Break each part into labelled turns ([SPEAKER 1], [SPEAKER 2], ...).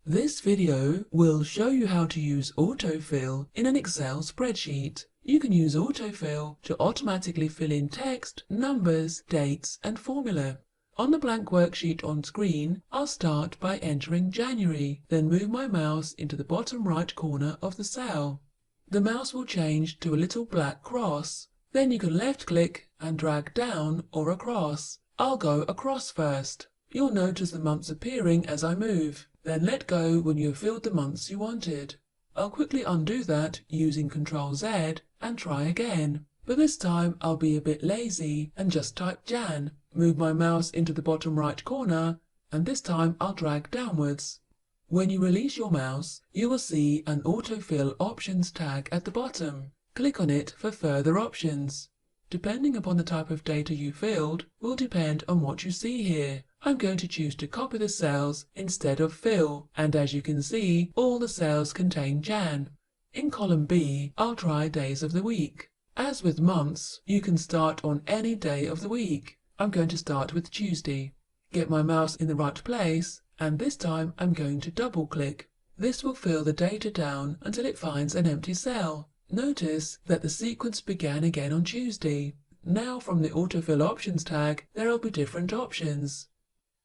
[SPEAKER 1] This video will show you how to use autofill in an Excel spreadsheet. You can use autofill to automatically fill in text, numbers, dates, and formula. On the blank worksheet on screen, I'll start by entering January, then move my mouse into the bottom right corner of the cell. The mouse will change to a little black cross. Then you can left-click and drag down or across. I'll go across first. You'll notice the months appearing as I move. Then let go when you have filled the months you wanted. I'll quickly undo that using Ctrl Z and try again. But this time I'll be a bit lazy and just type Jan. Move my mouse into the bottom right corner, and this time I'll drag downwards. When you release your mouse, you will see an autofill options tag at the bottom. Click on it for further options. Depending upon the type of data you filled will depend on what you see here. I'm going to choose to copy the cells instead of fill, and as you can see, all the cells contain Jan. In column B, I'll try days of the week. As with months, you can start on any day of the week. I'm going to start with Tuesday. Get my mouse in the right place, and this time I'm going to double click. This will fill the data down until it finds an empty cell. Notice that the sequence began again on Tuesday. Now from the autofill options tag, there will be different options.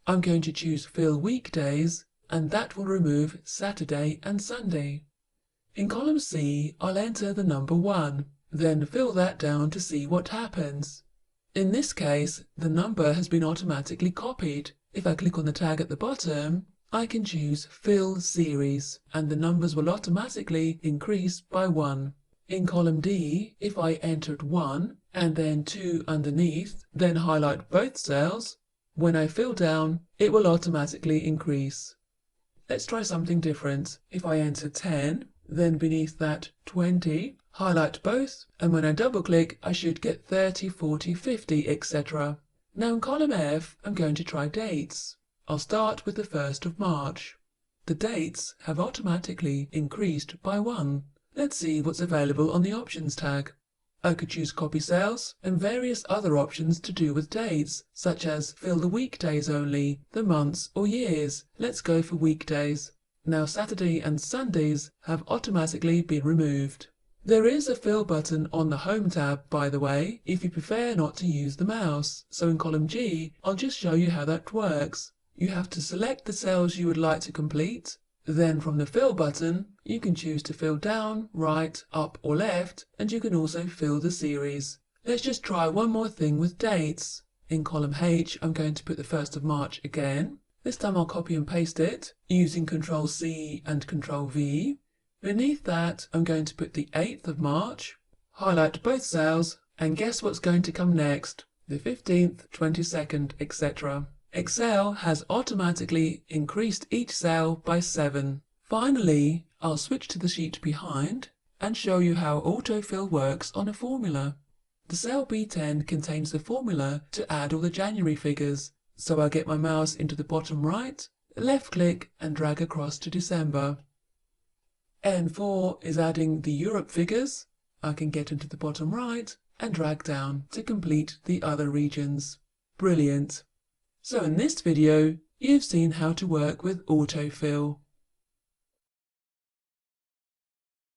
[SPEAKER 1] I'm going to choose fill weekdays, and that will remove Saturday and Sunday. In column C, I'll enter the number 1, then fill that down to see what happens. In this case, the number has been automatically copied. If I click on the tag at the bottom, I can choose fill series, and the numbers will automatically increase by 1. In column D, if I entered 1 and then 2 underneath, then highlight both cells, when I fill down, it will automatically increase. Let's try something different. If I enter 10, then beneath that 20, highlight both, and when I double click, I should get 30, 40, 50, etc. Now in column F, I'm going to try dates. I'll start with the 1st of March. The dates have automatically increased by 1. Let's see what's available on the options tag. I could choose copy cells and various other options to do with dates, such as fill the weekdays only, the months or years. Let's go for weekdays. Now Saturday and Sundays have automatically been removed. There is a fill button on the Home tab, by the way, if you prefer not to use the mouse. So in column G, I'll just show you how that works. You have to select the cells you would like to complete. Then from the fill button, you can choose to fill down, right, up or left, and you can also fill the series. Let's just try one more thing with dates. In column H, I'm going to put the 1st of March again. This time I'll copy and paste it using Ctrl C and Ctrl V. Beneath that, I'm going to put the 8th of March, highlight both cells, and guess what's going to come next? The 15th, 22nd, etc. Excel has automatically increased each cell by 7. Finally, I'll switch to the sheet behind and show you how autofill works on a formula. The cell B10 contains the formula to add all the January figures, so I'll get my mouse into the bottom right, left click and drag across to December. N4 is adding the Europe figures. I can get into the bottom right and drag down to complete the other regions. Brilliant! So in this video, you've seen how to work with autofill.